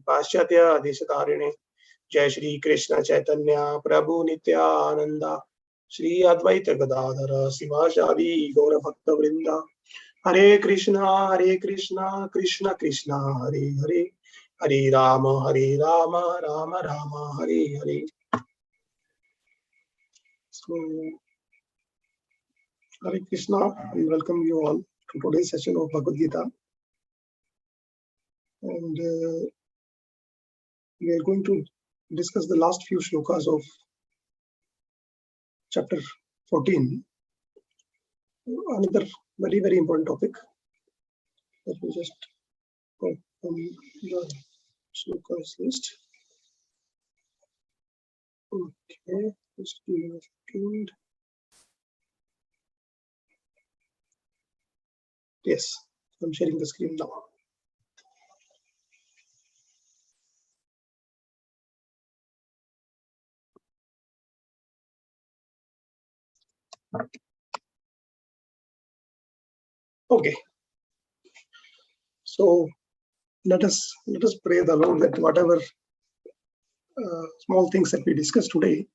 पाश्चात्य देशतारिणे जय श्री कृष्ण चैतन्य प्रभु नित्यानंद श्री अद्वैत गदाधर शिवाचार्य गौर भक्त वृंदा हरे Krishna Krishna Krishna Hare Hare Hare Ram Ram Ram Hare Hare. So, Hare Krishna, I welcome you all to today's session of Bhagavad Gita. And we are going to discuss the last few shlokas of chapter 14. Another very, very important topic. Let me just open the shlokas list. Okay, just give me a second. Yes, I'm sharing the screen now. Okay, so let us pray the Lord that whatever small things that we discussed today,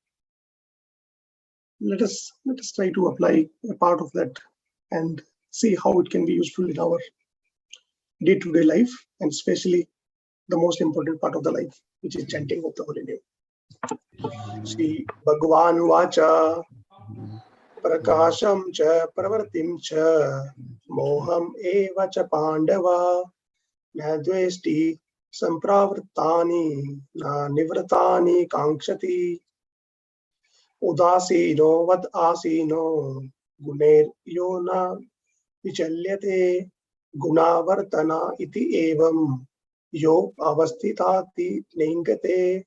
let us try to apply a part of that and see how it can be useful in our day-to-day life, and especially the most important part of the life, which is chanting of the holy name. Shri Bhagavan Vacha Prakasham cha Pravartim cha Moham eva cha Pandava Nadvesti Sampravrtani na Nivratani Kankshati Udasino vad asino Guner yona Vichalyate Gunavartana iti evam Yo avastitati lingate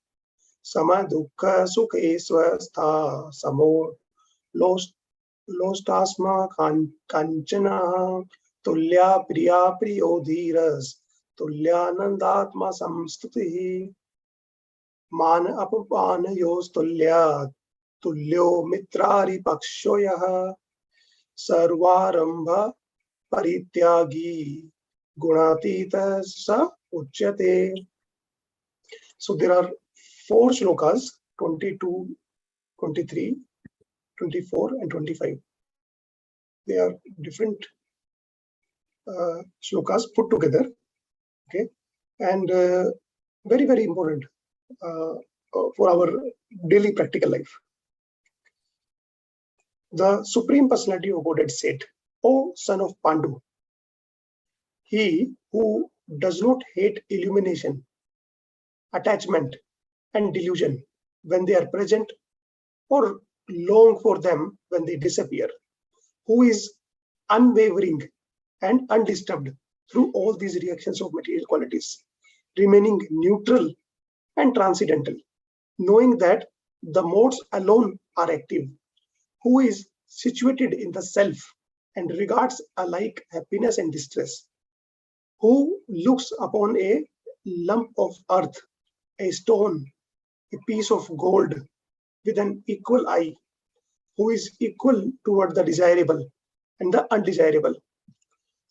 Sama dukkha sukhe swastha Samo lostasma kanchana Tulya priya priyo dhiras Tulyanandatma samstuti Man apapanayos tulya Tulyo mitrari pakshoyah Sarvarambha Parityagi Gunatita sa uchyate. So there are 4 shlokas, 22, 23, 24 and 25. They are different shlokas put together, okay, and very, very important for our daily practical life. The Supreme Personality of Godhead said, O son of Pandu, he who does not hate illumination, attachment and delusion when they are present or long for them when they disappear, who is unwavering and undisturbed through all these reactions of material qualities, remaining neutral and transcendental, knowing that the modes alone are active, who is situated in the self and regards alike happiness and distress, who looks upon a lump of earth, a stone, a piece of gold with an equal eye, who is equal toward the desirable and the undesirable,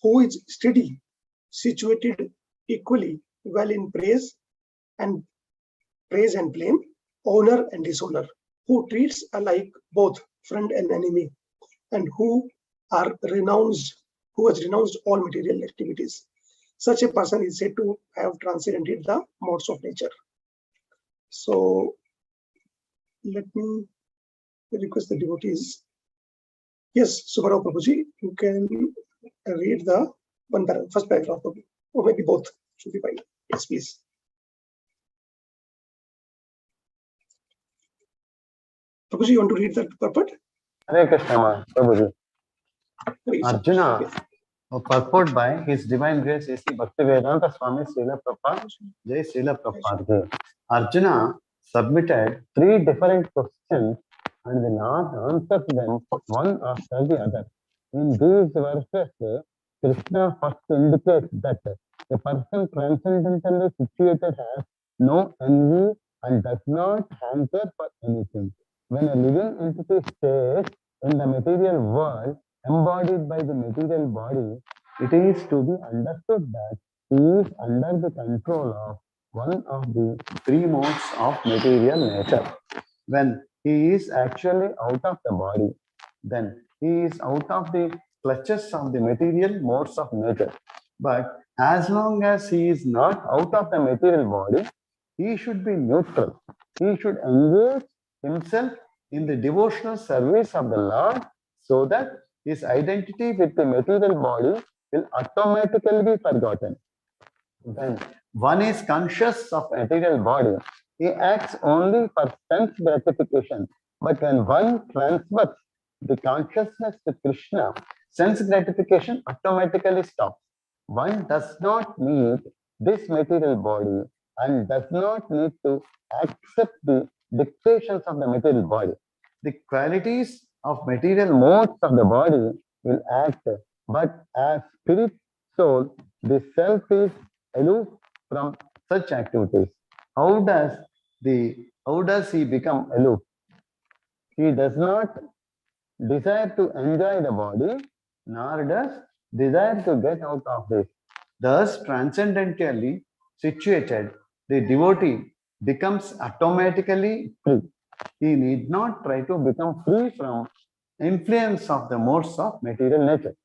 who is steady, situated equally well in praise and blame, honor and dishonor, who treats alike both friend and enemy, and who has renounced all material activities. Such a person is said to have transcended the modes of nature. So let me request the devotees. Yes, Subharav Prabhuji, you can read the first paragraph, or maybe both should be fine. Yes, please. Prabhuji, you want to read that purport? Hare Krishna, Prabhuji. Arjuna, purport by His Divine Grace A.C. Bhaktivedanta Swami Srila Prabhupada, Jai Srila Prabhupada. Arjuna submitted 3 different questions and the Lord answered them one after the other. In these verses, Krishna first indicates that a person transcendentally situated has no envy and does not hanker for anything. When a living entity stays in the material world, embodied by the material body, it is to be understood that he is under the control of one of the three modes of material nature. When he is actually out of the body, then he is out of the clutches of the material modes of nature. But as long as he is not out of the material body, he should be neutral. He should engage himself in the devotional service of the Lord so that his identity with the material body will automatically be forgotten. When one is conscious of material body, he acts only for sense gratification. But when one transfers the consciousness to Krishna, sense gratification automatically stops. One does not need this material body and does not need to accept the dictations of the material body. The qualities of material modes of the body will act, but as spirit soul, the self is aloof from such activities. How does how does he become aloof? He does not desire to enjoy the body, nor does desire to get out of this. Thus, transcendentally situated, the devotee becomes automatically free. He need not try to become free from influence of the modes of material nature.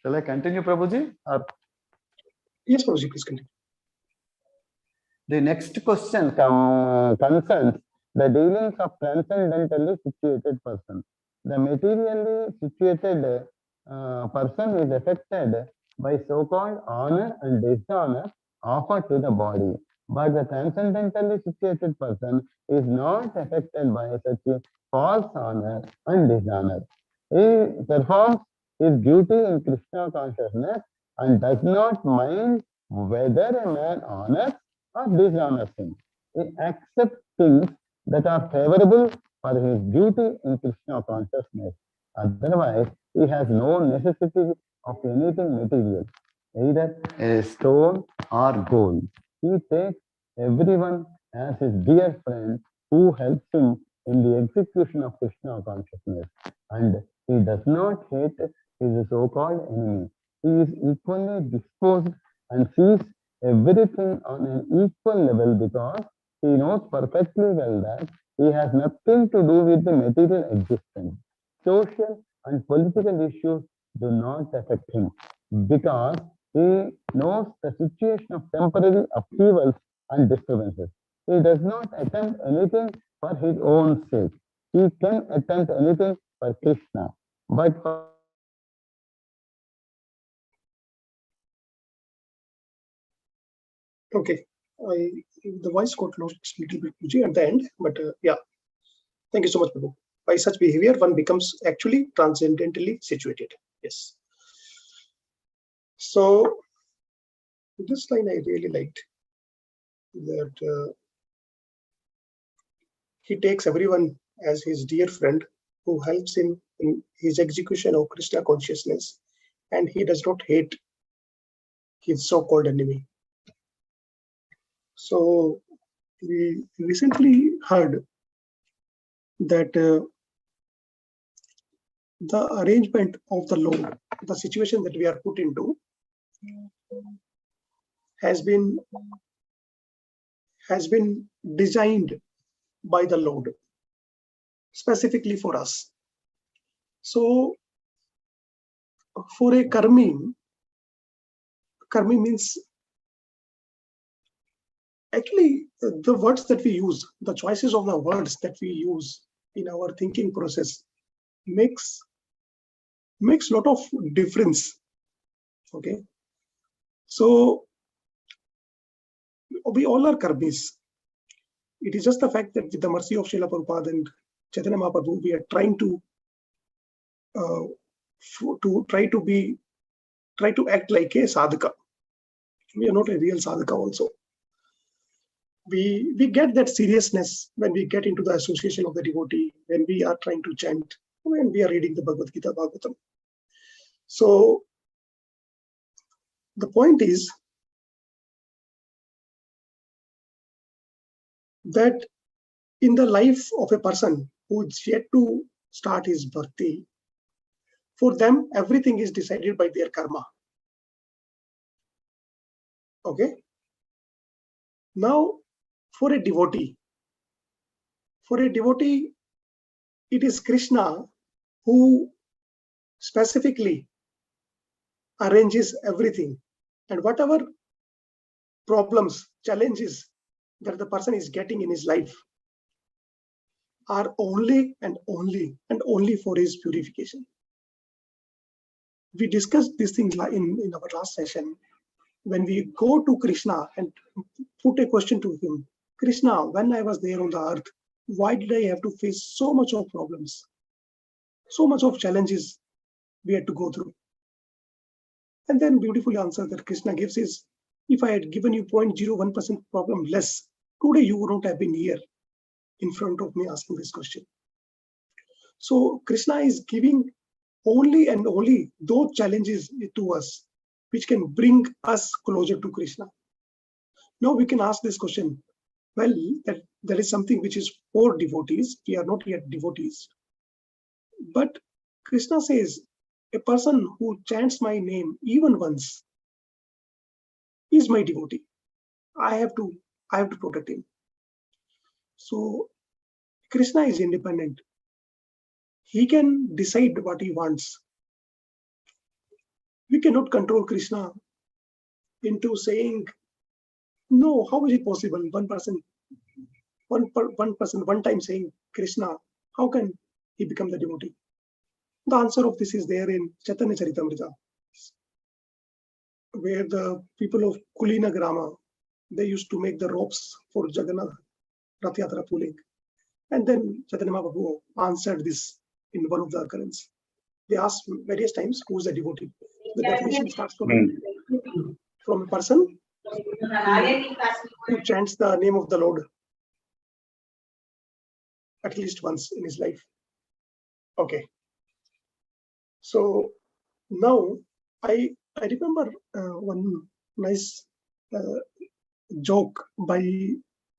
Shall I continue, Prabhuji? Or Yes, Prabhuji, please continue. the next question concerns the dealings of transcendentally situated person. The materially situated person is affected by so-called honor and dishonor offered to the body. But the transcendentally situated person is not affected by such false honor and dishonor. He performs his duty in Krishna consciousness and does not mind whether a man honors or dishonors him. He accepts things that are favorable for his duty in Krishna consciousness. Otherwise, he has no necessity of anything material, either a stone or gold. He takes everyone as his dear friend who helps him in the execution of Krishna consciousness. And he does not hate his so-called enemy. He is equally disposed and sees everything on an equal level because he knows perfectly well that he has nothing to do with the material existence. Social and political issues do not affect him because he knows the situation of temporary upheavals and disturbances. He does not attempt anything for his own sake. He can attempt anything for Krishna, but for Okay, the voice got lost a little bit, Prabhuji, at the end, but yeah, thank you so much, Prabhu. By such behavior, one becomes actually transcendentally situated. Yes. So this line I really liked, that he takes everyone as his dear friend who helps him in his execution of Krishna consciousness, and he does not hate his so-called enemy. So we recently heard that the arrangement of the load, the situation that we are put into, has been designed by the Lord specifically for us. So for a karmi means actually the words that we use, the choices of the words that we use in our thinking process makes lot of difference. Okay, so we all are karmis. It is just the fact that with the mercy of Srila Prabhupada and Chaitanya Mahaprabhu, we are trying to act like a sadhaka. We are not a real sadhaka also. We get that seriousness when we get into the association of the devotee, when we are trying to chant, when we are reading the Bhagavad Gita, Bhagavatam. So the point is that in the life of a person who is yet to start his bhakti, for them everything is decided by their karma. Okay, Now, for a devotee, it is Krishna who specifically arranges everything, and whatever problems, challenges that the person is getting in his life are only for his purification. We discussed this thing in our last session. When we go to Krishna and put a question to him, Krishna, when I was there on the earth, why did I have to face so much of problems, so much of challenges we had to go through? And then beautiful answer that Krishna gives is, if I had given you 0.01% problem less, today you would not have been here in front of me asking this question. So Krishna is giving only and only those challenges to us which can bring us closer to Krishna. Now we can ask this question, well, that there is something which is for devotees. We are not yet devotees. But Krishna says, a person who chants my name even once is my devotee. I have to protect him. So Krishna is independent. He can decide what he wants. We cannot control Krishna into saying, no, how is it possible? One person, one time saying Krishna, how can he become the devotee? The answer of this is there in Chaitanya Charitamrita, where the people of Kulina Grama, they used to make the ropes for Jagannath Rath Yatra pulling. And then Chaitanya Mahaprabhu answered this in one of the occurrences. They asked various times, who is a devotee? The definition starts from a person who chants the name of the Lord at least once in his life. Okay. So now I remember one nice joke by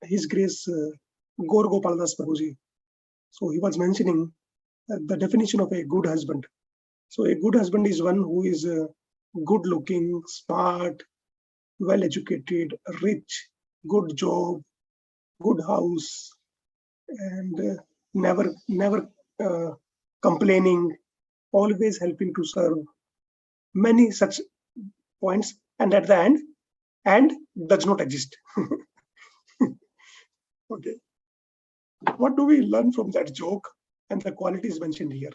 His Grace Gaur Gopaldas Prabhuji. So he was mentioning the definition of a good husband. So a good husband is one who is good looking, smart, well educated, rich, good job, good house, and never complaining, always helping to serve. Many such points, and at the end, and does not exist. Okay. What do we learn from that joke and the qualities mentioned here?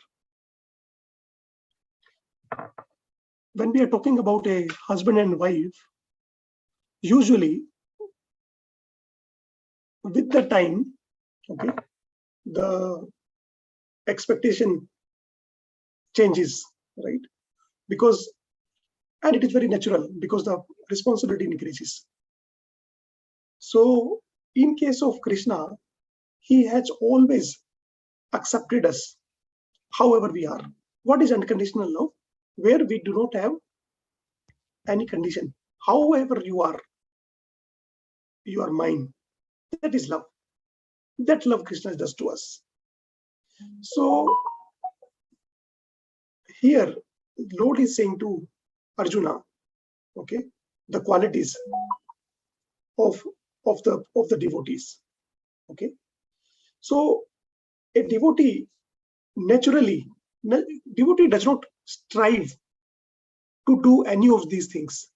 When we are talking about a husband and wife, usually with the time, okay, the expectation changes, right? Because, and it is very natural, because the responsibility increases. So in case of Krishna, he has always accepted us however we are. What is unconditional love? Where we do not have any condition. However you are mine. That is love. That love Krishna does to us. So here, Lord is saying to Arjuna, okay, the qualities of the devotees. Okay. So a devotee devotee does not strive to do any of these things.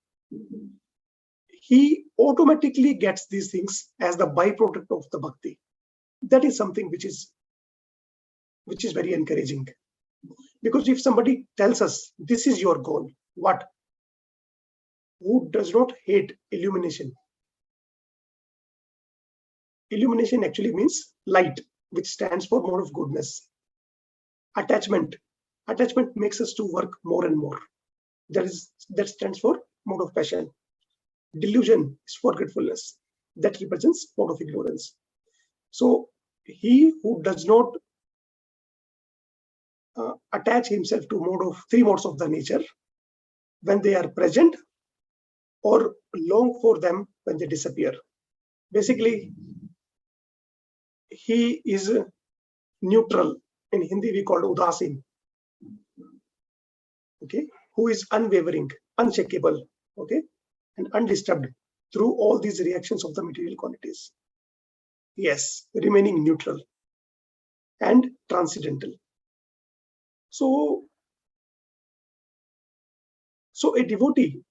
He automatically gets these things as the byproduct of the bhakti. That is something which is very encouraging. Because if somebody tells us this is your goal, what? Who does not hate illumination? Illumination actually means light, which stands for mode of goodness. Attachment makes us to work more and more. That stands for mode of passion. Delusion is forgetfulness. That represents mode of ignorance. So he who does not attach himself to three modes of the nature, when they are present, or long for them when they disappear. Basically, he is neutral. In Hindi, we call it udasin. Okay, who is unwavering, unshakable, okay, and undisturbed. through all these reactions of the material quantities. Yes, remaining neutral and transcendental. So a devotee,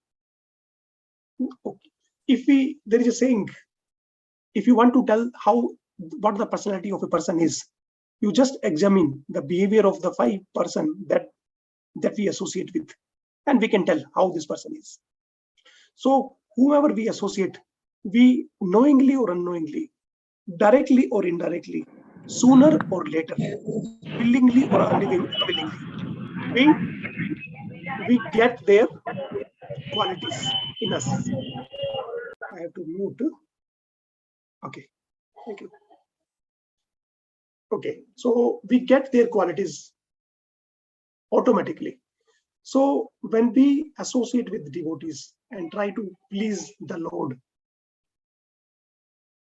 there is a saying, if you want to tell what the personality of a person is, you just examine the behavior of the 5 person that we associate with, and we can tell how this person is. So whoever we associate, we knowingly or unknowingly, directly or indirectly, sooner or later, willingly or unwillingly, we get their qualities in us. I have to mute. Okay, thank you. Okay, so we get their qualities automatically. So when we associate with devotees and try to please the Lord,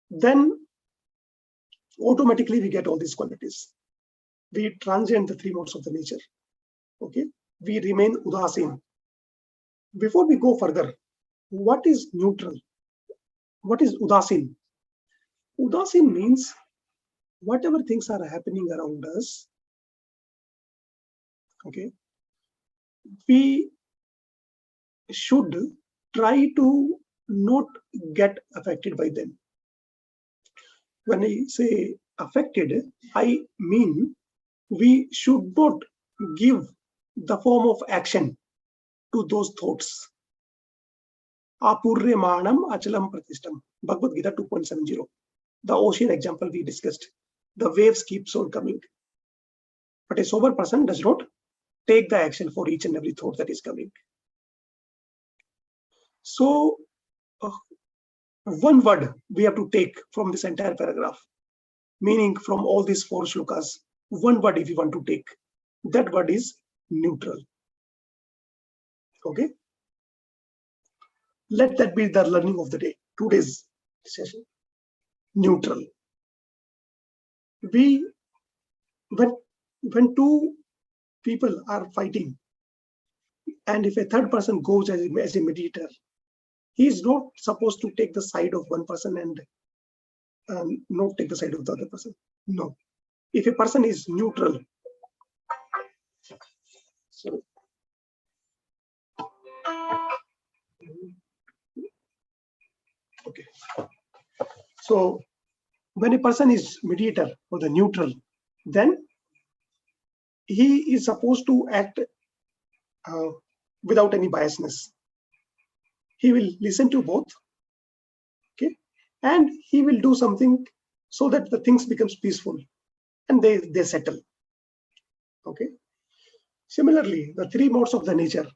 then automatically we get all these qualities. We transcend the 3 modes of the nature. Okay, we remain udasin. Before we go further, what is neutral? What is udasin? Udasin means whatever things are happening around us, okay, we should try to not get affected by them. When I say affected, I mean we should not give the form of action to those thoughts. Apuryamanam achalam pratistam. Bhagavad Gita 2.70. The ocean example we discussed. The waves keeps on coming. But a sober person does not take the action for each and every thought that is coming. So one word we have to take from this entire paragraph, meaning from all these 4 shlokas, one word if you want to take, that word is neutral. Okay, let that be the learning of the day, today's session. Neutral. When 2 people are fighting, and if a 3rd person goes as a mediator, he is not supposed to take the side of one person and not take the side of the other person. No. If a person is neutral, okay. So when a person is mediator or the neutral, then he is supposed to act without any biasness. He will listen to both, okay, and he will do something so that the things becomes peaceful and they settle. Okay. Similarly, the 3 modes of the nature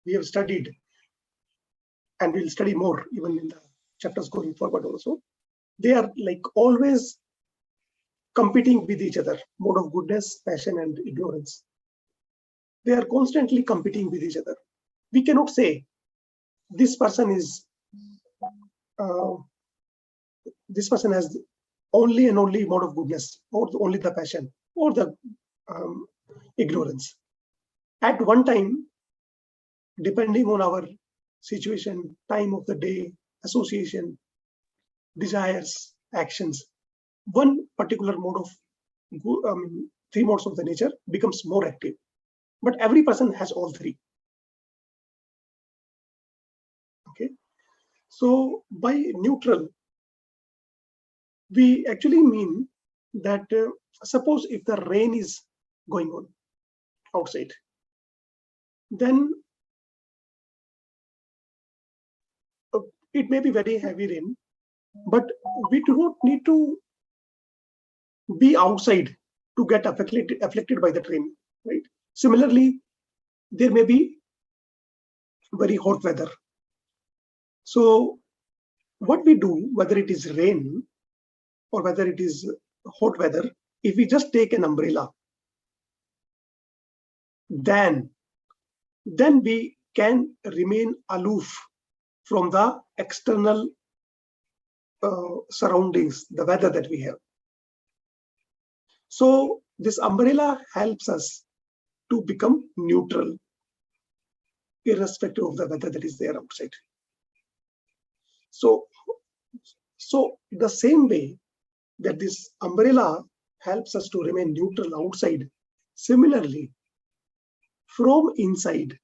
we have studied, and we'll study more even in the chapters going forward also. They are like always competing with each other. Mode of goodness, passion, and ignorance. They are constantly competing with each other. We cannot say this person is this person has only and only mode of goodness, or only the passion, or the ignorance. At one time, depending on our situation, time of the day, association, desires, actions, one particular mode of 3 modes of the nature becomes more active. But every person has all 3. Okay. So by neutral, we actually mean that suppose if the rain is going on outside, then it may be very heavy rain, but we do not need to be outside to get afflicted by the rain, right? Similarly, there may be very hot weather. So what we do, whether it is rain or whether it is hot weather, if we just take an umbrella, then we can remain aloof from the external surroundings, the weather that we have. So this umbrella helps us to become neutral, irrespective of the weather that is there outside. So the same way that this umbrella helps us to remain neutral outside, similarly, from inside,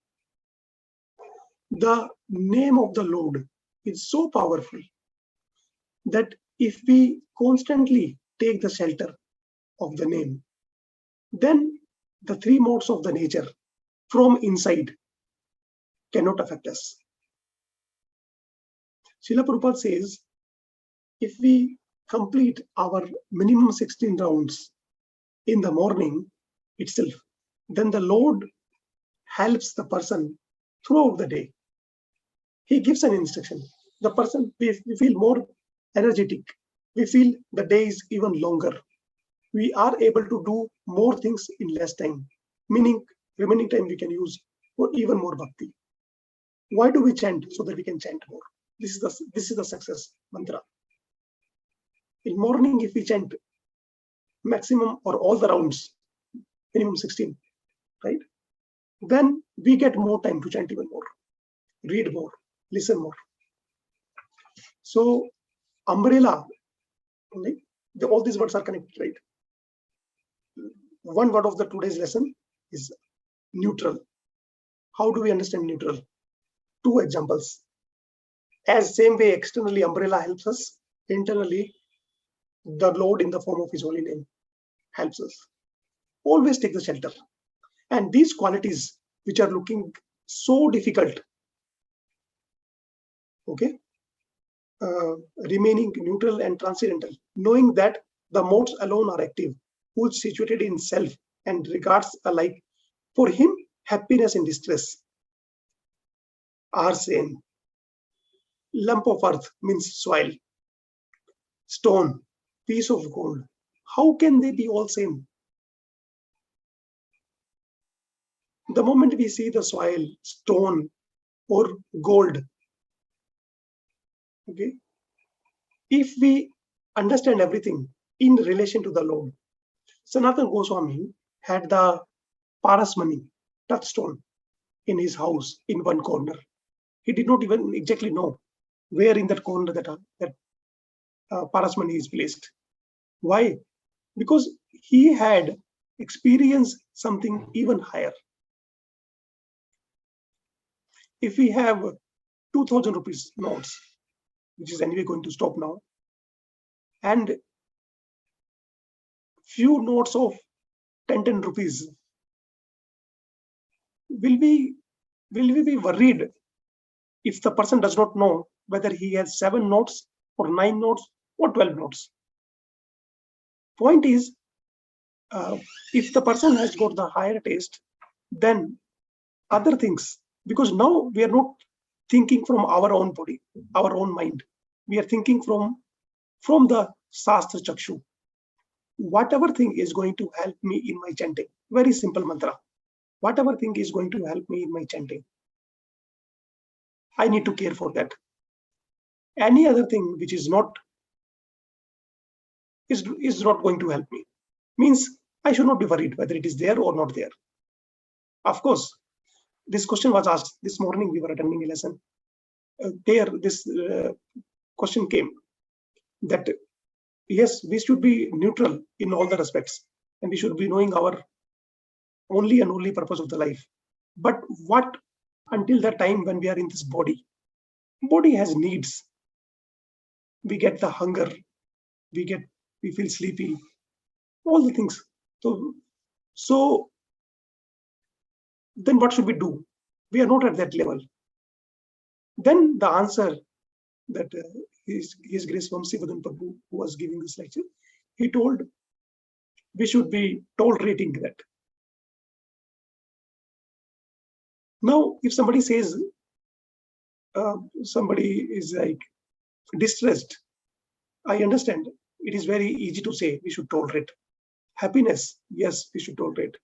the name of the Lord is so powerful that if we constantly take the shelter of the name, then the three modes of the nature from inside cannot affect us. Srila Prabhupada says, if we complete our minimum 16 rounds in the morning itself, then the Lord helps the person throughout the day. He gives an instruction. The person, we feel more energetic. We feel the day is even longer. We are able to do more things in less time, meaning remaining time we can use for even more bhakti. Why do we chant? So that we can chant more. This is the success mantra. In morning, if we chant maximum or all the rounds, minimum 16, right? Then we get more time to chant even more, read more, listen more. So umbrella, right? All these words are connected, right? One word of the today's lesson is neutral. How do we understand neutral? Two examples. As same way externally umbrella helps us, internally the Lord in the form of his holy name helps us. Always take the shelter. And these qualities which are looking so difficult, okay, remaining neutral and transcendental, knowing that the modes alone are active, who is situated in self and regards alike. For him, happiness and distress are same. Lump of earth means soil. Stone, piece of gold. How can they be all same? The moment we see the soil, stone, or gold, okay, if we understand everything in relation to the Lord, Sanatana Goswami had the Parasmani, touchstone, in his house in one corner. He did not even exactly know where in that corner that Parasmani is placed. Why? Because he had experienced something even higher. If we have 2,000 rupees notes, which is anyway going to stop now, and few notes of 10 rupees, will we be worried if the person does not know whether he has 7 notes or 9 notes or 12 notes? Point is, if the person has got the higher taste, then other things, because now we are not thinking from our own body, our own mind. We are thinking from the Shastra Chakshu. Whatever thing is going to help me in my chanting, very simple mantra. Whatever thing is going to help me in my chanting, I need to care for that. Any other thing which is not going to help me, means I should not be worried whether it is there or not there. Of course, this question was asked this morning. We were attending a lesson. This question came that yes, we should be neutral in all the respects, and we should be knowing our only and only purpose of the life. But what until the time when we are in this body? Body has needs. We get the hunger. We feel sleepy. All the things. So then what should we do? We are not at that level. Then the answer that His Grace Vamsivadhan Prabhu, who was giving this lecture, he told we should be tolerating that. Now, if somebody says somebody is like distressed, I understand. It is very easy to say we should tolerate. Happiness, yes, we should tolerate.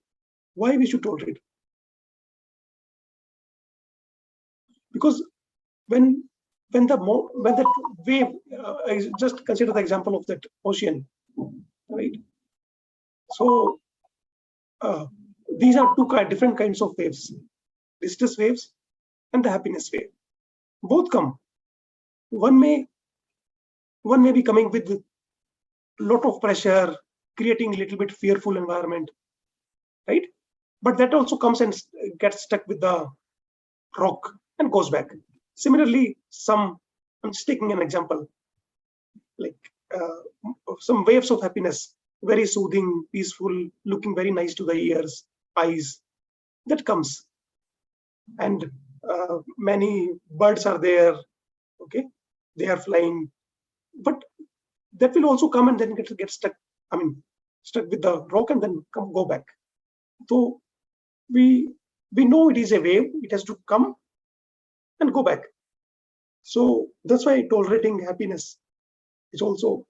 Why we should tolerate? Because when the wave, I just consider the example of that ocean, right? So these are two different kinds of waves: distress waves and the happiness wave. Both come. one may be coming with a lot of pressure, creating a little bit fearful environment, right? But that also comes and gets stuck with the rock and goes back. Similarly, I'm just taking an example, like some waves of happiness, very soothing, peaceful, looking very nice to the ears, eyes, that comes. And many birds are there, okay, they are flying, but that will also come and then get stuck, stuck with the rock and then go back. So we know it is a wave, it has to come and go back. So that's why tolerating happiness is also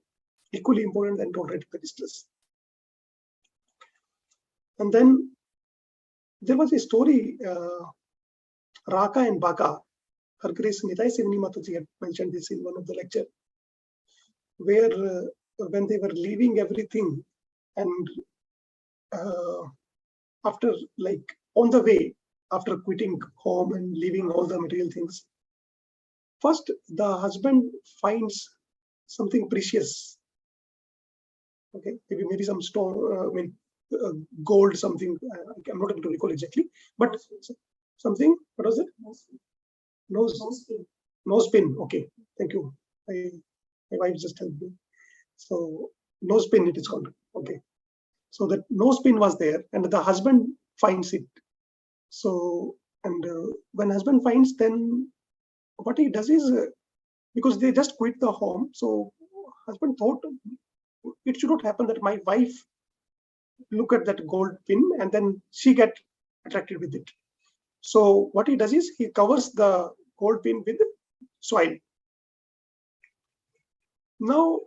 equally important than tolerating the distress. And then there was a story, Raka and Baka. Her Grace Nitai Sivani Mataji had mentioned this in one of the lecture, where when they were leaving everything and after, like, on the way, after quitting home and leaving all the material things, first the husband finds something precious, okay, maybe some stone, gold, something, I'm not able to recall exactly, but something, what was it? Nose pin. Okay, thank you. My wife just helped me. So nose pin it is called. Okay, so that nose pin was there, and the husband finds it. So, and when husband finds, then what he does is, because they just quit the home, so husband thought it should not happen that my wife look at that gold pin and then she get attracted with it. So what he does is he covers the gold pin with soil. Now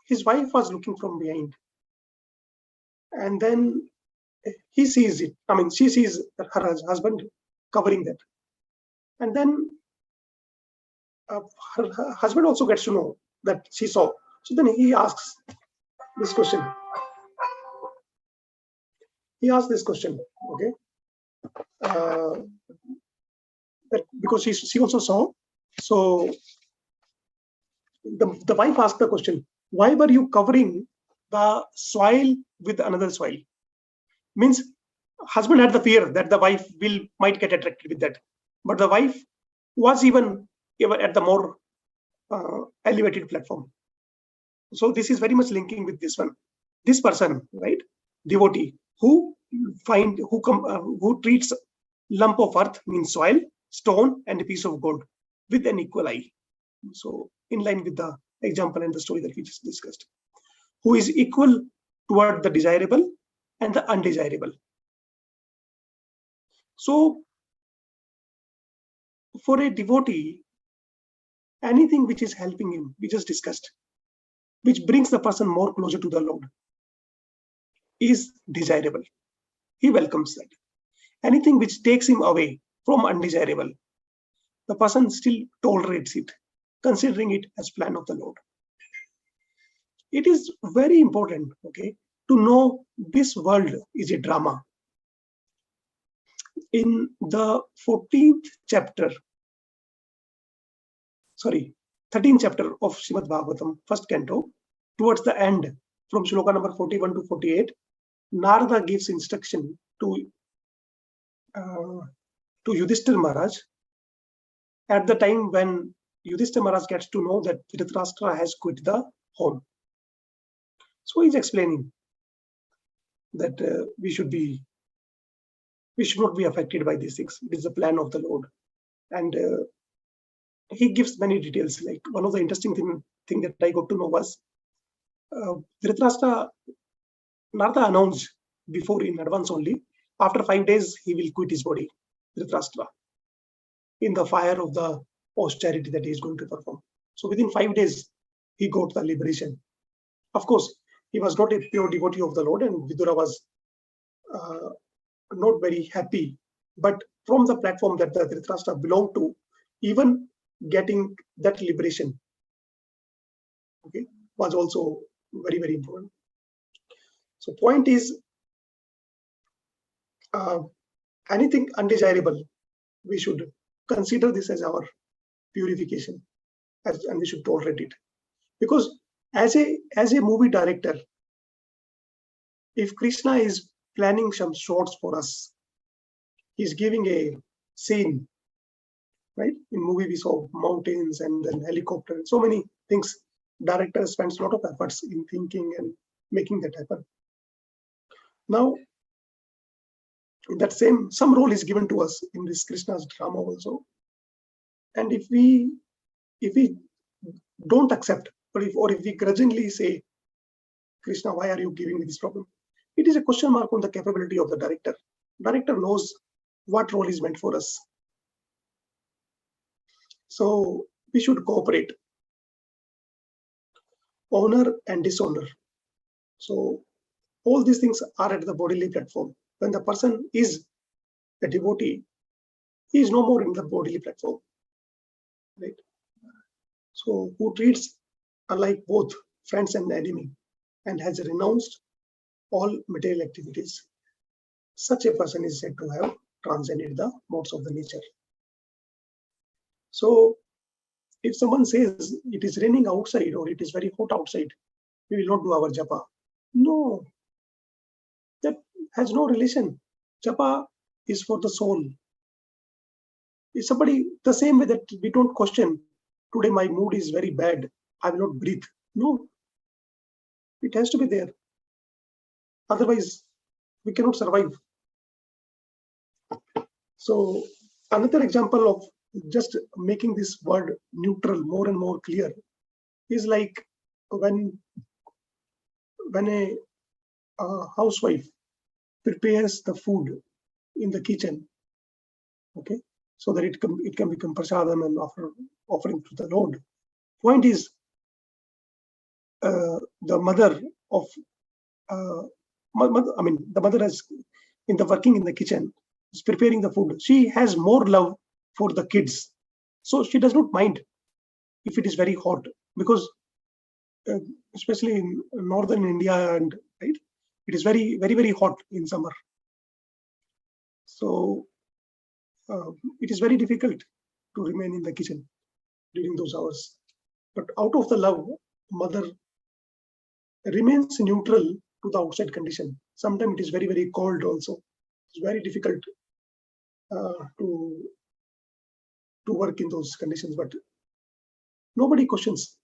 his wife was looking from behind, and then he sees it. She sees her husband covering that, and then her husband also gets to know that she saw. So then he asks this question. Okay, that because she also saw. So the wife asked the question, why were you covering the soil with another soil? Means husband had the fear that the wife might get attracted with that, but the wife was even at the more elevated platform. So this is very much linking with this one. This person, right, devotee, who treats lump of earth, means soil, stone, and a piece of gold with an equal eye. So in line with the example and the story that we just discussed, who is equal toward the desirable and the undesirable. So for a devotee, anything which is helping him, we just discussed, which brings the person more closer to the Lord, is desirable. He welcomes that. Anything which takes him away from undesirable, the person still tolerates it, considering it as plan of the Lord. It is very important, okay, to know this world is a drama. In the 13th chapter of Srimad Bhagavatam, first canto, towards the end, from shloka number 41 to 48, Narada gives instruction to Yudhishthira Maharaj at the time when Yudhishthira Maharaj gets to know that Dhritarashtra has quit the home. So he's explaining that we should not be affected by these things. It is the plan of the Lord. And he gives many details. Like one of the interesting thing that I got to know was Dhritarashtra, Narada announced before in advance only, after 5 days he will quit his body, Dhritarashtra, in the fire of the austerity that he is going to perform. So within 5 days he got the liberation. Of course, he was not a pure devotee of the Lord, and Vidura was not very happy. But from the platform that the Dhritarashtra belonged to, even getting that liberation, okay, was also very, very important. So point is, anything undesirable, we should consider this as our purification. and we should tolerate it. Because as a movie director, if Krishna is planning some shots for us, he's giving a scene, right? In movie we saw mountains and then helicopter and so many things. Director spends a lot of efforts in thinking and making that happen. Now, that some role is given to us in this Krishna's drama also. And if we don't accept, or if we grudgingly say, Krishna, why are you giving me this problem? It is a question mark on the capability of the director. Director knows what role is meant for us. So we should cooperate. Honor and dishonor. So all these things are at the bodily platform. When the person is a devotee, he is no more in the bodily platform, right? So who treats alike both friends and enemy and has renounced all material activities. Such a person is said to have transcended the modes of the nature. So if someone says it is raining outside or it is very hot outside, we will not do our japa. No, that has no relation. Japa is for the soul. If somebody, the same way that we don't question, today my mood is very bad, I will not breathe. No, it has to be there. Otherwise, we cannot survive. So another example of just making this word neutral more and more clear is like when a housewife prepares the food in the kitchen, okay, so that it can become prasadam and offering to the Lord. Point is, the mother of the mother is working in the kitchen, is preparing the food. She has more love for the kids, so she does not mind if it is very hot, because especially in northern India, and right, it is very, very, very hot in summer. So it is very difficult to remain in the kitchen during those hours. But out of the love, mother remains neutral to the outside condition. Sometimes it is very, very cold also. It's very difficult to work in those conditions, but nobody questions.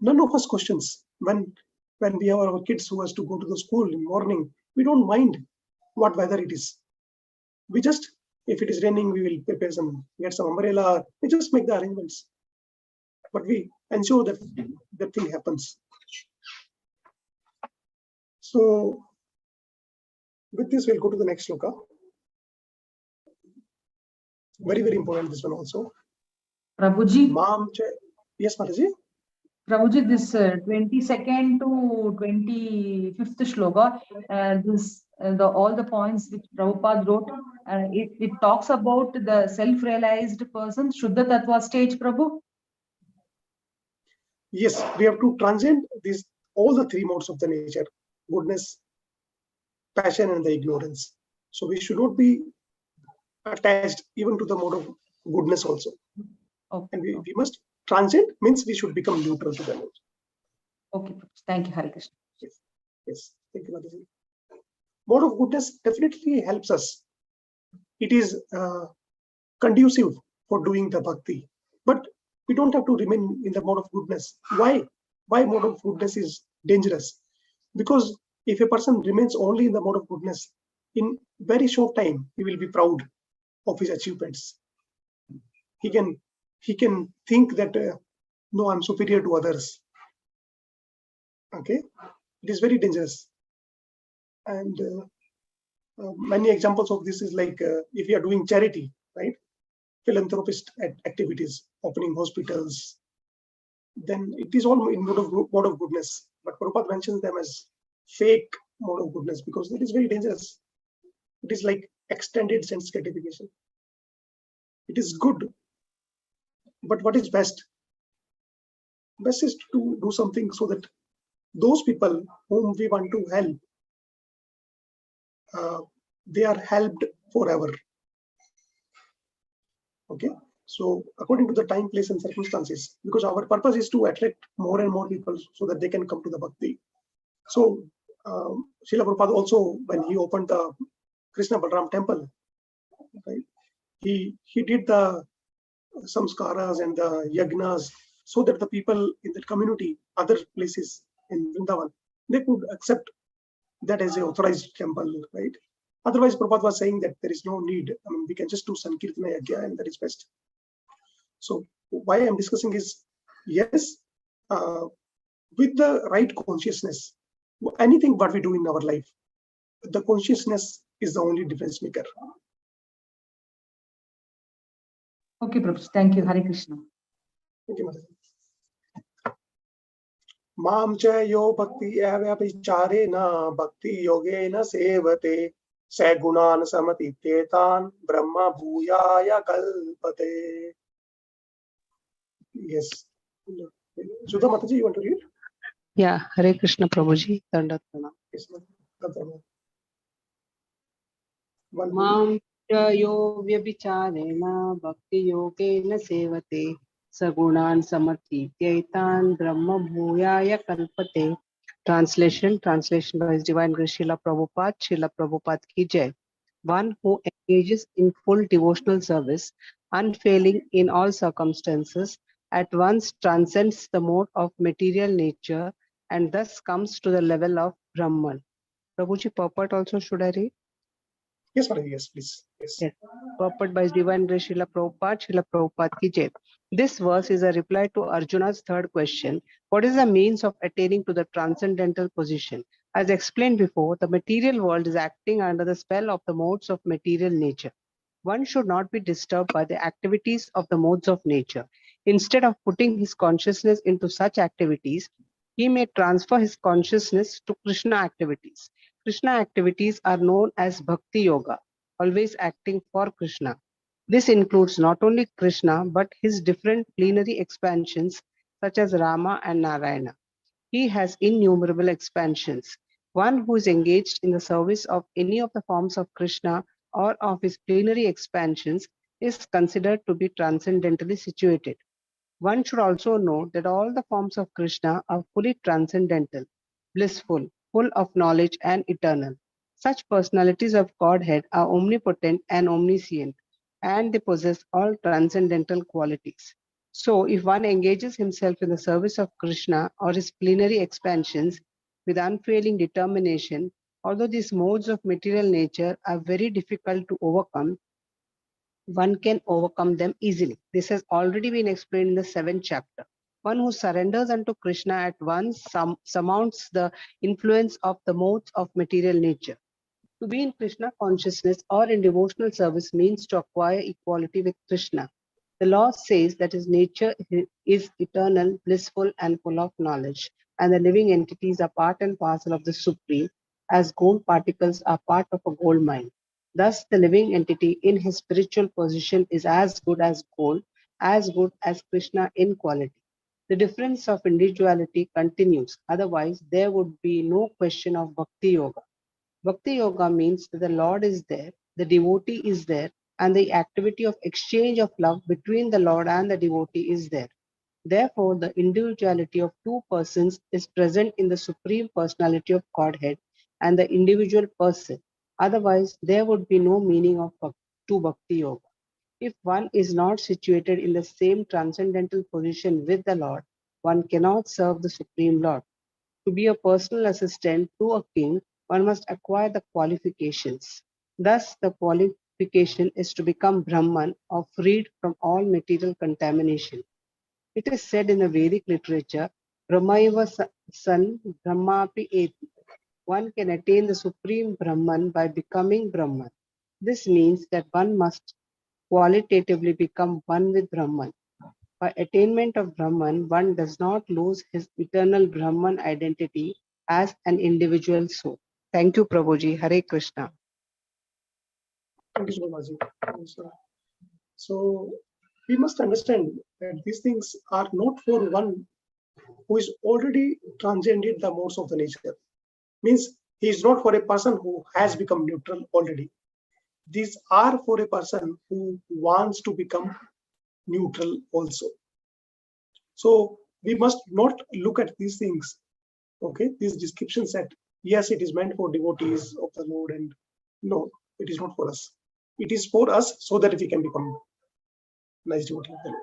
None of us questions when we have our kids who has to go to the school in morning. We don't mind what weather it is. We just, if it is raining, we will prepare get some umbrella. We just make the arrangements, but we ensure that that thing happens. So with this, we'll go to the next sloka. Very, very important, this one also. Prabhuji. Yes, Mataji. Prabhuji, this 22nd to 25th shloka, all the points which Prabhupada wrote, it talks about the self-realized person, Shuddha Tattva stage, Prabhu? Yes, we have to transcend all the three modes of the nature: goodness, passion, and the ignorance. So we should not be attached even to the mode of goodness also. Okay. And we must transcend, means we should become neutral to the nature. Okay, thank you, Hare Krishna. Yes, thank you, Mataji. Mode of goodness definitely helps us. It is conducive for doing the bhakti, but we don't have to remain in the mode of goodness. Why? Why mode of goodness is dangerous? Because if a person remains only in the mode of goodness, in very short time, he will be proud of his achievements. He can think that, no, I'm superior to others. Okay, it is very dangerous. And many examples of this is like if you are doing charity, right? Philanthropist activities, opening hospitals, then it is all in mode of goodness. But Prabhupada mentions them as fake mode of goodness because it is very dangerous. It is like extended sense gratification. It is good, but what is best? Best is to do something so that those people whom we want to help, they are helped forever. Okay, So according to the time, place, and circumstances, because our purpose is to attract more and more people so that they can come to the bhakti. So Srila Prabhupada also, when he opened the Krishna Balram temple, right, he did the samskaras and the yagnas so that the people in the community, other places in Vrindavan, they could accept that as a authorized temple, right? Otherwise, Prabhupada was saying that there is no need. I mean, we can just do Sankirtana Yagya and that is best. So why I'm discussing is, yes, with the right consciousness, anything what we do in our life, the consciousness is the only difference maker. Okay, Prabhu. Thank you. Hare Krishna. Thank you, Mataji. Mam cha yo bhakti avyapichare bhakti yogena sevate sagunan samatitetan brahma bhuyaya kalpate. Yes. Sudha Mataji, you want to read? Yeah, Hare Krishna Prabhuji. Dandat pranam. Yes, ma'am. One Mam cha yo vyabicharena bhakti yogena sevate sagunan samatityetan brahma bhuyaya kalpate. Translation by His Divine Grace Srila Prabhupada ki jai. One who engages in full devotional service, unfailing in all circumstances, at once transcends the mode of material nature and thus comes to the level of Brahman. Prabhuji, purport also should I read? Yes, Mataji, yes, please. Yes. Purport by His Divine Grace Srila Prabhupada ki jai. This verse is a reply to Arjuna's third question. What is the means of attaining to the transcendental position? As explained before, the material world is acting under the spell of the modes of material nature. One should not be disturbed by the activities of the modes of nature. Instead of putting his consciousness into such activities, he may transfer his consciousness to Krishna activities. Krishna activities are known as Bhakti Yoga, always acting for Krishna. This includes not only Krishna, but his different plenary expansions such as Rama and Narayana. He has innumerable expansions. One who is engaged in the service of any of the forms of Krishna or of his plenary expansions is considered to be transcendentally situated. One should also note that all the forms of Krishna are fully transcendental, blissful, full of knowledge and eternal. Such personalities of Godhead are omnipotent and omniscient, and they possess all transcendental qualities. So, if one engages himself in the service of Krishna or his plenary expansions with unfailing determination, although these modes of material nature are very difficult to overcome, one can overcome them easily. This has already been explained in the 7th chapter. One who surrenders unto Krishna at once surmounts the influence of the modes of material nature. To be in Krishna consciousness or in devotional service means to acquire equality with Krishna. The law says that his nature is eternal, blissful, and full of knowledge, and the living entities are part and parcel of the Supreme, as gold particles are part of a gold mine. Thus, the living entity in his spiritual position is as good as gold, as good as Krishna in quality. The difference of individuality continues, otherwise, there would be no question of Bhakti Yoga. Bhakti Yoga means that the Lord is there, the devotee is there, and the activity of exchange of love between the Lord and the devotee is there. Therefore, the individuality of two persons is present in the Supreme Personality of Godhead and the individual person. Otherwise, there would be no meaning of Bhakti Yoga. If one is not situated in the same transcendental position with the Lord, one cannot serve the Supreme Lord. To be a personal assistant to a king, one must acquire the qualifications. Thus, the qualification is to become Brahman or freed from all material contamination. It is said in the Vedic literature, Brahmaiva san Brahmapi eti. One can attain the supreme Brahman by becoming Brahman. This means that one must qualitatively become one with Brahman. By attainment of Brahman, one does not lose his eternal Brahman identity as an individual soul. Thank you, Prabhuji. Hare Krishna. Thank you so much. So we must understand that these things are not for one who is already transcended the modes of the nature. Means he is not for a person who has become neutral already. These are for a person who wants to become neutral also. So we must not look at these things, okay, these descriptions that yes, it is meant for devotees of the Lord, and no, it is not for us. It is for us so that we can become nice devotee of the Lord.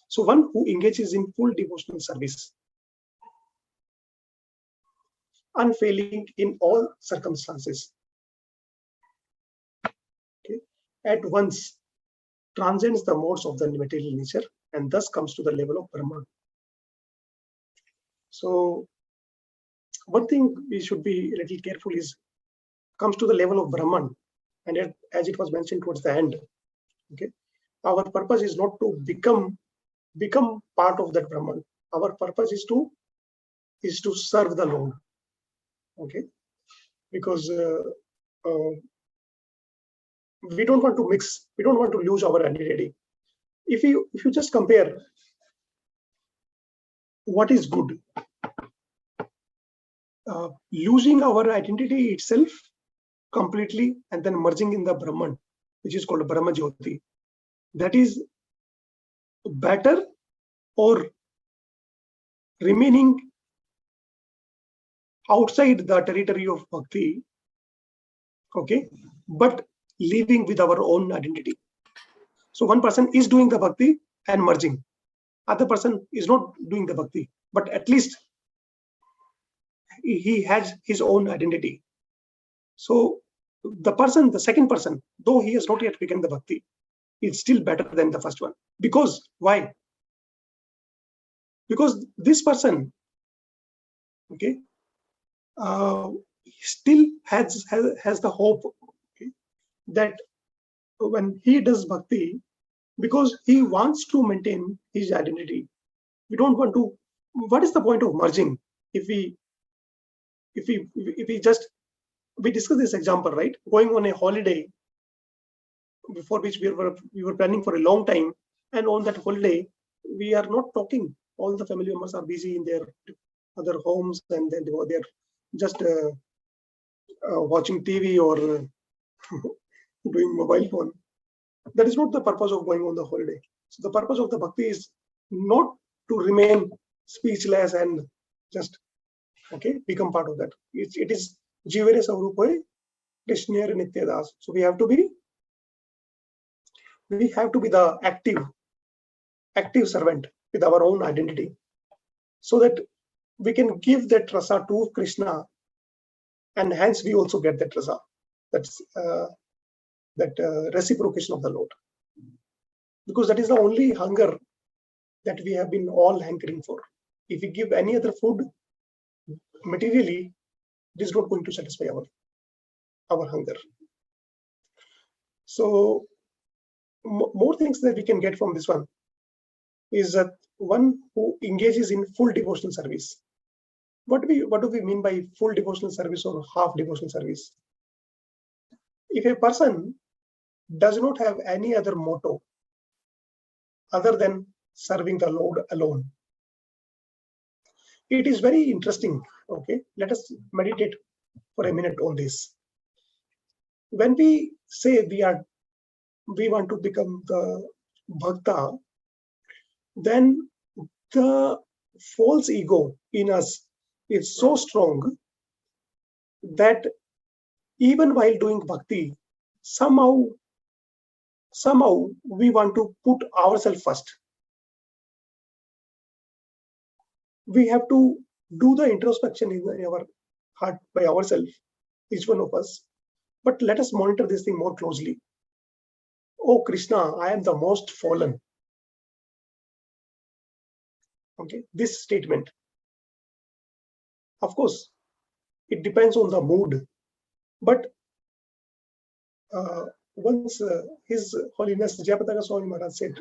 So one who engages in full devotional service, unfailing in all circumstances, okay, at once transcends the modes of the material nature and thus comes to the level of Brahman. So one thing we should be a little careful is comes to the level of Brahman, and as it was mentioned towards the end, okay, our purpose is not to become part of that Brahman. Our purpose is to serve the Lord, okay, because we don't want to mix, we don't want to lose our identity. If you just compare what is good, losing our identity itself completely and then merging in the Brahman, which is called Brahma Jyoti, that is better, or remaining outside the territory of bhakti, okay, but living with our own identity. So one person is doing the bhakti and merging, other person is not doing the bhakti, but at least he has his own identity. So the second person, though he has not yet become the bhakti, is still better than the first one. Because why? Because this person, okay, still has the hope, okay, that when he does bhakti, because he wants to maintain his identity, we don't want to. What is the point of merging if we just, we discussed this example, right? Going on a holiday, before which we were planning for a long time, and on that holiday we are not talking. All the family members are busy in their other homes, and then they're just watching TV or doing mobile phone. That is not the purpose of going on the holiday. So the purpose of the bhakti is not to remain speechless and just, okay, become part of that. It is jivere sarupoe krishnere nityadas. So we have to be the active servant with our own identity, so that we can give that rasa to Krishna, and hence we also get that rasa, that's reciprocation of the Lord, because that is the only hunger that we have been all hankering for. If we give any other food materially, it is not going to satisfy our hunger. So more things that we can get from this one is that one who engages in full devotional service. What do we mean by full devotional service or half devotional service? If a person does not have any other motto other than serving the Lord alone, it is very interesting. Okay, let us meditate for a minute on this. When we say we want to become the bhakta, then the false ego in us is so strong that even while doing bhakti, somehow we want to put ourselves first. We have to do the introspection in our heart by ourselves, each one of us. But let us monitor this thing more closely. Oh Krishna, I am the most fallen. Okay, this statement. Of course, it depends on the mood. But once His Holiness Jayapataka Swami Maharaj said,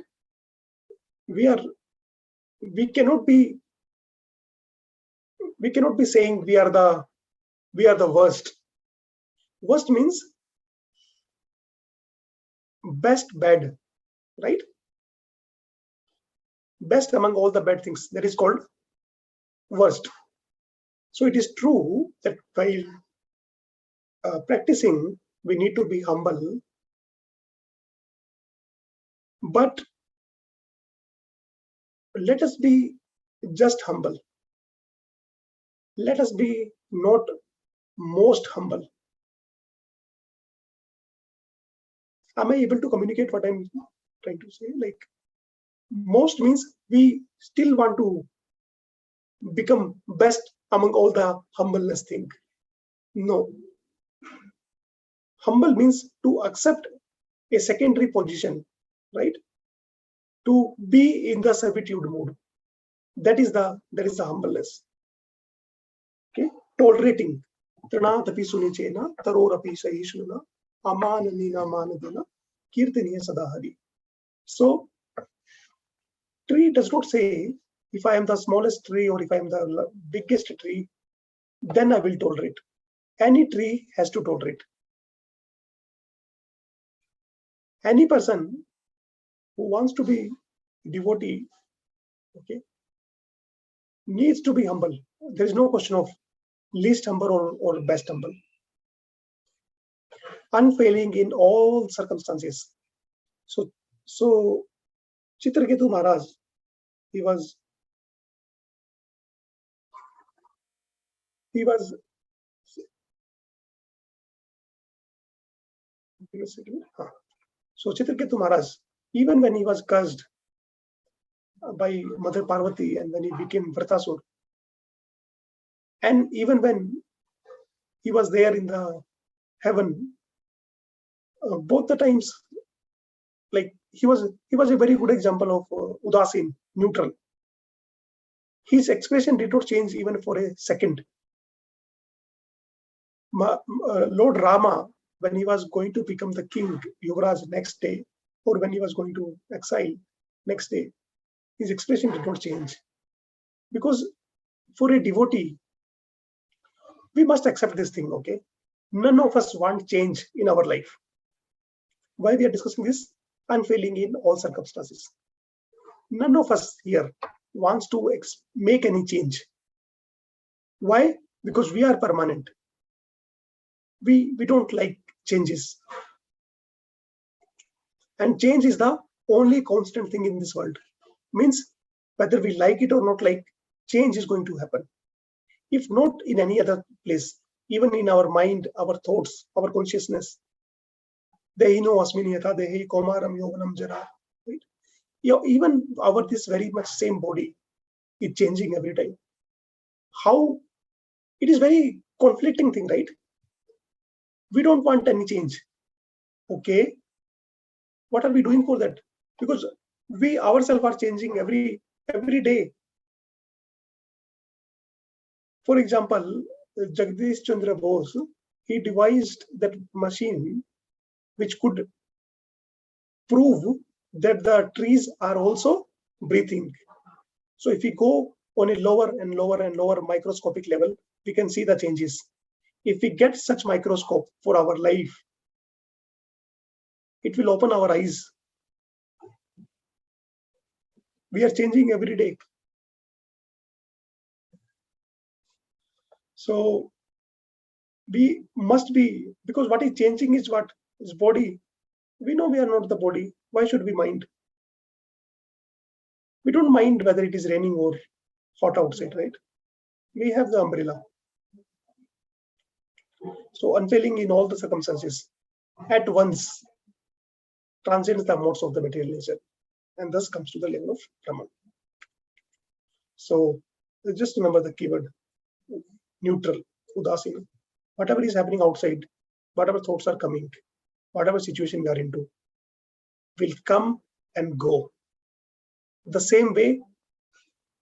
we cannot be saying we are the worst. Worst means best bad, right? Best among all the bad things, that is called worst. So it is true that while practicing, we need to be humble, but let us be just humble. Let us be not most humble. Am I able to communicate what I'm trying to say? Like, most means we still want to become best among all the humbleness thing. No. Humble means to accept a secondary position, right? To be in the servitude mode. That is the humbleness. Okay, tolerating. Trana tapi sunichena, taror api sahishuna, amananina manadina, kirtaniya sadahari. So, tree does not say, if I am the smallest tree or if I am the biggest tree, then I will tolerate. Any tree has to tolerate. Any person who wants to be devotee, okay, needs to be humble. There is no question of least humble or best humble. Unfailing in all circumstances. So Chitraketu Maharaj, he was so Chitraketu Maharaj, even when he was cursed by Mother Parvati and when he became Vratasur, and even when he was there in the heaven, both the times, like he was a very good example of udasin, neutral. His expression did not change even for a second. Lord Rama, when he was going to become the king, Yuvraj, next day, or when he was going to exile next day, his expression did not change. Because for a devotee, we must accept this thing, okay? None of us want change in our life. Why we are discussing this? Unfailing in all circumstances. None of us here wants to make any change. Why? Because we are permanent. We don't like changes. And change is the only constant thing in this world. Means whether we like it or not like, change is going to happen. If not in any other place, even in our mind, our thoughts, our consciousness. Dehino asminiyata dehi komaram yoganam jara. Right? Even our this very much same body is changing every time. How? It is very conflicting thing, right? We don't want any change. Okay. What are we doing for that? Because we ourselves are changing every day. For example, Jagdish Chandra Bose, he devised that machine which could prove that the trees are also breathing. So if we go on a lower and lower and lower microscopic level, we can see the changes. If we get such microscope for our life, it will open our eyes. We are changing every day. So we must be, because what is changing is what is body. We know we are not the body. Why should we mind? We don't mind whether it is raining or hot outside, right? We have the umbrella. So unfailing in all the circumstances, at once transcends the modes of the material nature, and thus comes to the level of Brahman. So just remember the keyword, neutral, udasina. Whatever is happening outside, whatever thoughts are coming, whatever situation we are into, will come and go. The same way,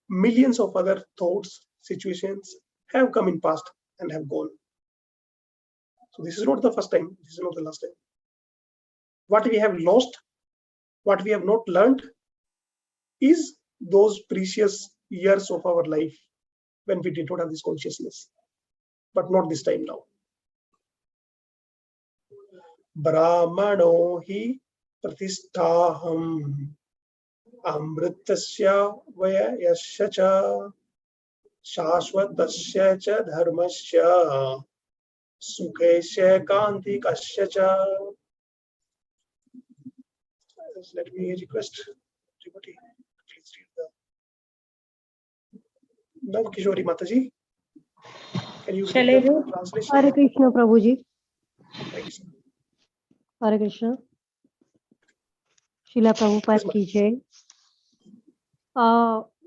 millions of other thoughts, situations have come in past and have gone. So this is not the first time, this is not the last time. What we have lost, what we have not learned, is those precious years of our life when we did not have this consciousness. But not this time now. Brahmano hi pratisthaham amritasya vayasya cha shashvatasya cha dharmasya sukhesya kantikasya cha. Let me request everybody, please read the Now, Kishori Mataji, can you Shall read I the read? translation? Hare Krishna, Prabhuji. Thank you, sir. Hare Krishna. Srila Prabhupada Yes, ki jai.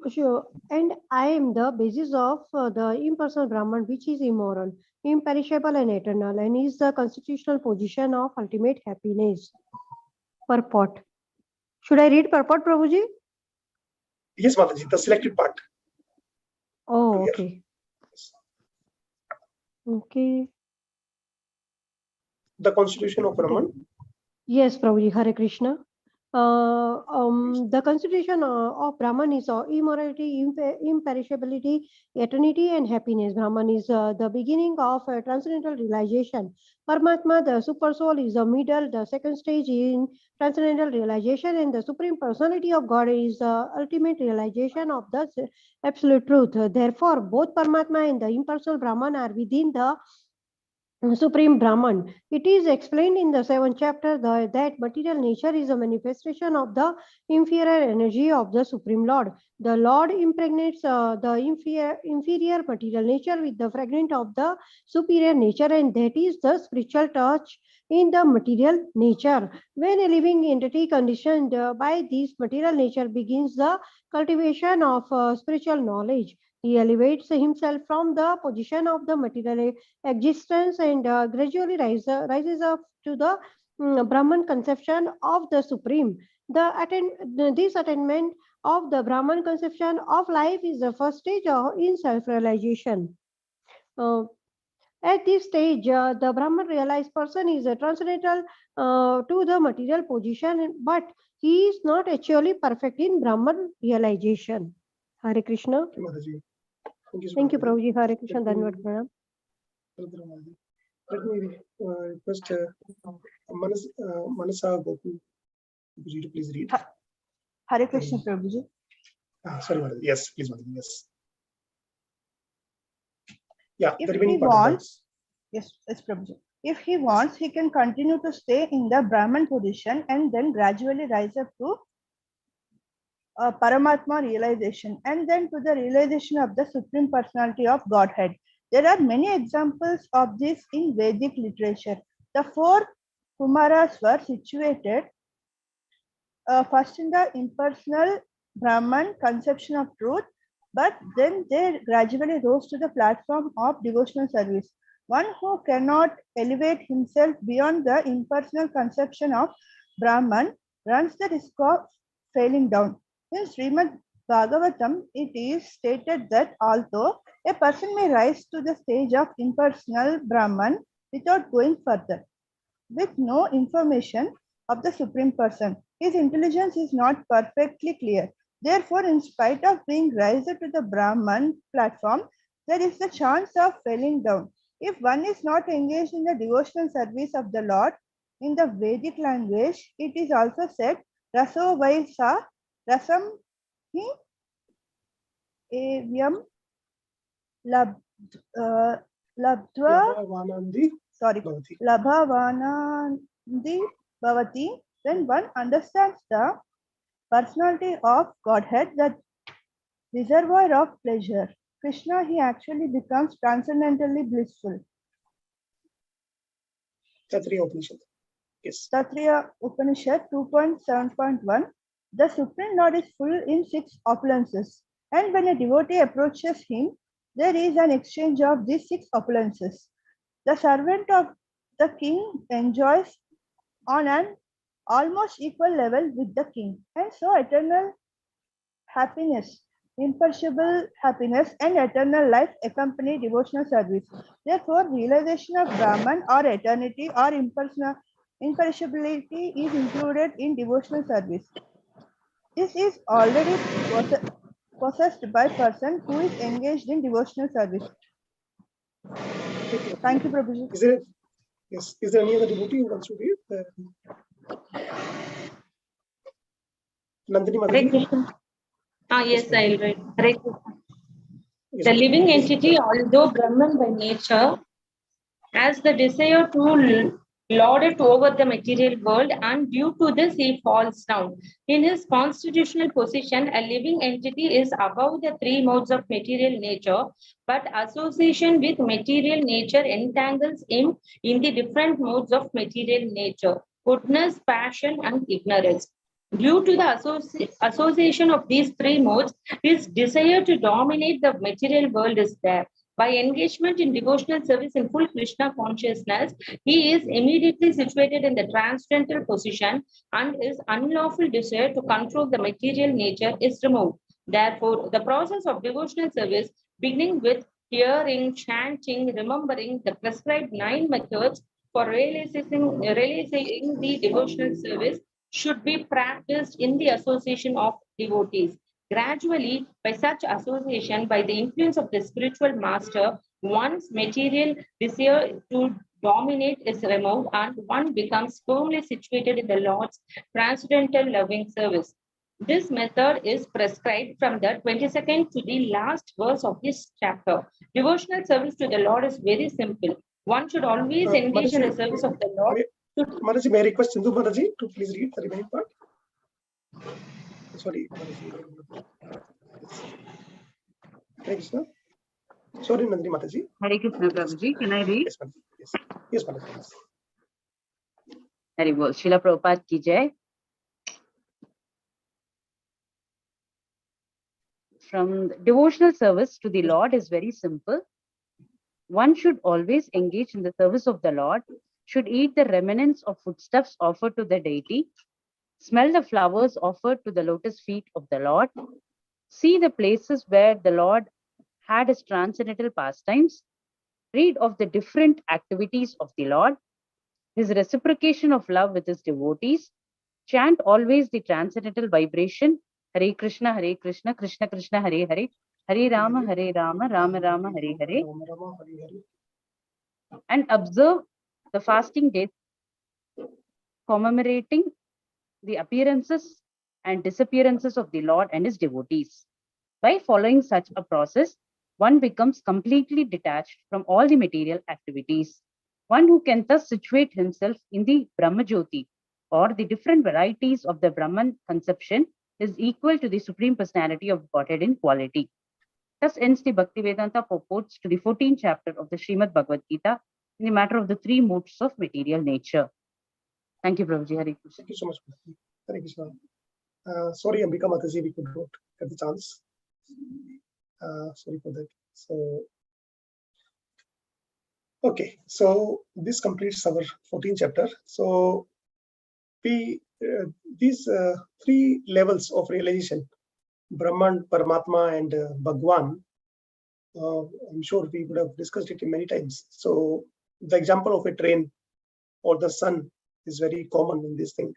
Sure. And I am the basis of the impersonal Brahman, which is immoral, imperishable and eternal, and is the constitutional position of ultimate happiness. Purport. Should I read purport, Prabhuji? Yes, Mataji, the selected part. Oh, Here. okay. Okay. The constitution of Brahman. Yes, Prabhuji, Hare Krishna. The constitution of Brahman is immorality, imperishability, eternity, and happiness. Brahman is the beginning of transcendental realization. Paramatma, the super soul, is the middle, the second stage in transcendental realization, and the supreme personality of God is the ultimate realization of the absolute truth. Therefore, both Paramatma and the impersonal Brahman are within the Supreme Brahman. It is explained in the 7th chapter that material nature is a manifestation of the inferior energy of the Supreme Lord. The Lord impregnates the inferior material nature with the fragment of the superior nature, and that is the spiritual touch in the material nature. When a living entity conditioned by this material nature begins the cultivation of spiritual knowledge, he elevates himself from the position of the material existence and gradually rises up to the Brahman conception of the Supreme. This attainment of the Brahman conception of life is the first stage in self-realization. At this stage, the Brahman realized person is transcendental to the material position, but he is not actually perfect in Brahman realization. Hare Krishna. Thank you, Mataji. Thank you, Prabhuji. Hare Krishna. Dhanwad Pranam. Let me request Manasa Goku to please read. Hare Krishna, Prabhuji. Sorry, Mataji. Yes, please, Mataji. Yes. Yeah, If the remaining he part of wants, yes, Prabhuji. If he wants, he can continue to stay in the Brahman position and then gradually rise up to Paramatma realization and then to the realization of the Supreme Personality of Godhead. There are many examples of this in Vedic literature. The 4 Kumaras were situated first in the impersonal Brahman conception of truth, but then they gradually rose to the platform of devotional service. One who cannot elevate himself beyond the impersonal conception of Brahman runs the risk of failing down. In Srimad Bhagavatam, it is stated that although a person may rise to the stage of impersonal Brahman without going further, with no information of the Supreme Person, his intelligence is not perfectly clear. Therefore, in spite of being raised to the Brahman platform, there is the chance of falling down. If one is not engaged in the devotional service of the Lord, in the Vedic language, it is also said, Raso Vaisa Rasam Hi Evyam Labdva Labhavanandi Labhavanandi Bhavati. When one understands the personality of Godhead, the reservoir of pleasure, Krishna, he actually becomes transcendentally blissful. Tatriya Upanishad. Yes. Tatriya Upanishad 2.7.1. The Supreme Lord is full in 6 opulences, and when a devotee approaches him, there is an exchange of these 6 opulences. The servant of the king enjoys on an almost equal level with the king, and so eternal happiness, imperishable happiness, and eternal life accompany devotional service. Therefore, realization of Brahman or eternity or imperishability is included in devotional service. This is already possessed by person who is engaged in devotional service. Thank you, Prabhuji. Is there any other devotee who wants to read? Nandini Mataji? Yes, I'll read. Yes, the living please. entity, although Brahman by nature, has the desire to lorded over the material world, and due to this he falls down. In his constitutional position, a living entity is above the three modes of material nature, but association with material nature entangles him in the different modes of material nature: goodness, passion, and ignorance. Due to the association of these three modes, his desire to dominate the material world is there. By engagement in devotional service in full Krishna consciousness, he is immediately situated in the transcendental position, and his unlawful desire to control the material nature is removed. Therefore, the process of devotional service, beginning with hearing, chanting, remembering the prescribed 9 methods for realizing the devotional service, should be practiced in the association of devotees. Gradually, by such association, by the influence of the spiritual master, one's material desire to dominate is removed, and one becomes firmly situated in the Lord's transcendental loving service. This method is prescribed from the 22nd to the last verse of this chapter. Devotional service to the Lord is very simple. One should always engage in the service of the Lord. Mataji, may I request Sindhu Mataji to please read the remaining part? Sorry, Mataji. Hare Krishna. Sorry, Nandini Mataji. Hare Krishna, Prabhuji. Can I read? Yes, Mataji. Yes, yes, Mataji. Hare Bol. Srila Prabhupada ki jai. From devotional service to the Lord is very simple. One should always engage in the service of the Lord, should eat the remnants of foodstuffs offered to the deity, smell the flowers offered to the lotus feet of the Lord, see the places where the Lord had his transcendental pastimes, read of the different activities of the Lord, his reciprocation of love with his devotees, chant always the transcendental vibration, Hare Krishna, Krishna Krishna, Hare Hare, Hare Rama, Rama Rama, Hare Hare, and observe the fasting days commemorating the appearances and disappearances of the Lord and his devotees. By following such a process, one becomes completely detached from all the material activities. One who can thus situate himself in the Brahmajyoti, or the different varieties of the Brahman conception, is equal to the Supreme Personality of Godhead in quality. Thus ends the Bhaktivedanta purports to the 14th chapter of the Srimad Bhagavad Gita in the matter of the three modes of material nature. Thank you, Prabhuji. Hare Krishna. Thank you so much. Hare Krishna. Sorry, Ambika Mataji, we could not get the chance. Sorry for that. So, okay, so this completes our 14th chapter. So, these three levels of realization, Brahman, Paramatma, and Bhagwan, I'm sure we would have discussed it many times. So, the example of a train or the sun is very common in this thing.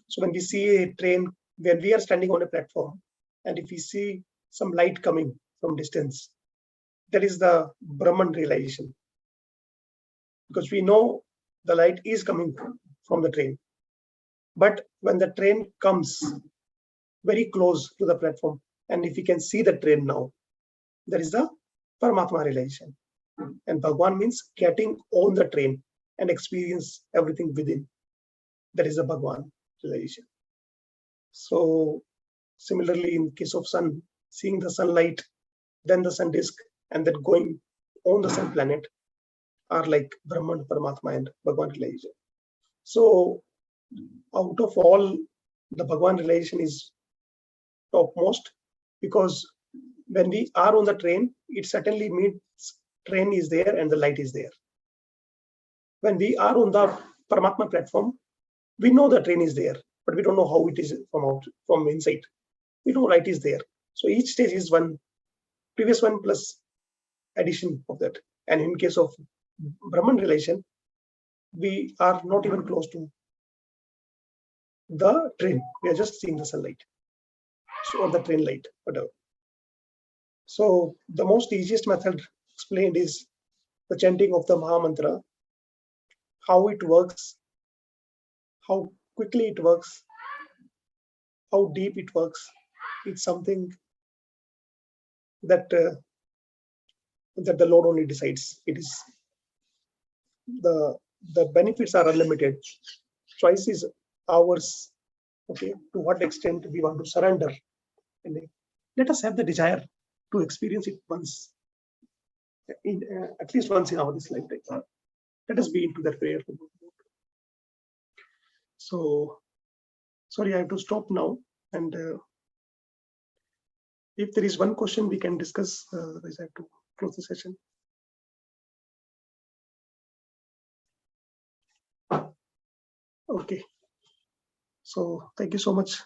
So, when we see a train, when we are standing on a platform, and if we see some light coming from distance, that is the Brahman realization. Because we know the light is coming from the train. But when the train comes very close to the platform, and if we can see the train now, there is the Paramatma realization. And Bhagwan means getting on the train and experience everything within. That is the Bhagwan realization. So similarly, in case of sun, seeing the sunlight, then the sun disk, and then going on the sun planet are like Brahman, Paramatma, and Bhagwan realization. So out of all, the Bhagwan realization is topmost, because when we are on the train, it certainly means train is there and the light is there. When we are on the Paramatma platform, we know the train is there, but we don't know how it is from inside. We know light is there. So each stage is one, previous one plus addition of that. And in case of Brahman realization, we are not even close to the train. We are just seeing the sunlight, or the train light, whatever. So the most easiest method explained is the chanting of the Maha Mantra, how it works, how quickly it works, how deep it works. It's something that that the Lord only decides. It is the the benefits are unlimited. Choice is ours. Okay, to what extent we want to surrender. And let us have the desire to experience it once, at least once in our this lifetime. Let us be into that prayer. So, sorry, I have to stop now. And if there is one question, we can discuss. Otherwise, I have to close the session. Okay. So, thank you so much,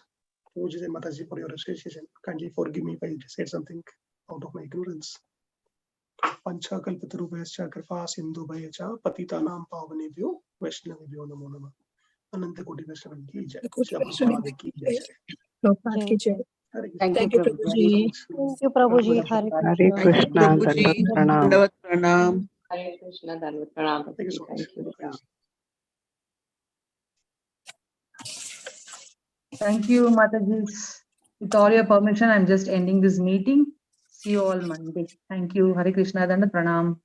Pujji and Mataji, for your association. Kindly forgive me if I said something out of my ignorance. Pancha kalpatarubhyascha kripa sindhu bhayacha patitanam pavanebhyo vaishnavebhyo namo namah. Ananta koti vaishnavan ki jai. Srila Prabhupada ki jai. Prabhupada ki jai. Hare Krishna. Thank you, Prabhuji. Thank you, Prabhuji. Hare Hare Krishna. Krishna, Prabhuji. Dandavat Pranam. Dandavat Pranam. Hare Krishna, Dandavat Pranam. Thank you so much. Thank you. Thank you, Mataji. With all your permission, I'm just ending this meeting. See you all Monday. Thank you. Hare Krishna, Dandavat Pranam.